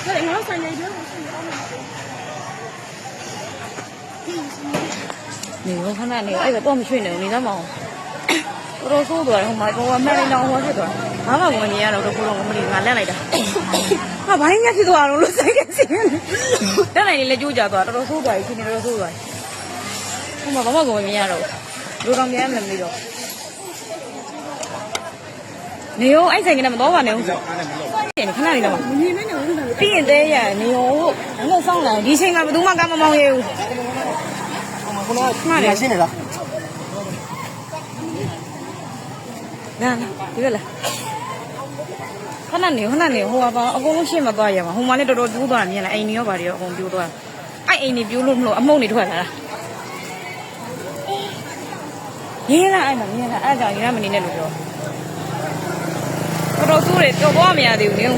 对，我要3年前你我看那你哎个多么去呢？你怎么？我都说多了，我买了两盒去多，妈妈我你呀，都不懂我们的俺来的。啊，把人家去多少路三个钱？当然你来就家多，都说多，今天都说多。我妈妈我们家了，路上面没没着。你有哎，才给他们多少呢？你看那里了吗？变的呀，你有那上来，以前俺们都嘛干嘛忙耶？哪里？现在了。那这个了。ခဏနေဟိုပါအကုန်လုံးရှင်းမသွားရမှာဟိုမှာလည်းတော်တော်ပြိုးသွားတာမြင်လားအိမ်ကြီးရောပါတွေရောအကုန်ပြိုးသွားအဲ့အိမ်ကြီးပြိုးလို့မလို့အမုံတွေထွက်လာတာရေးလားအဲ့မှာမြင်လားအဲ့ကြောင့်ရမနေနဲ့လို့ပြောတော်တော်ဆိုးတယ်တော်သွားမရသေးဘူးနင်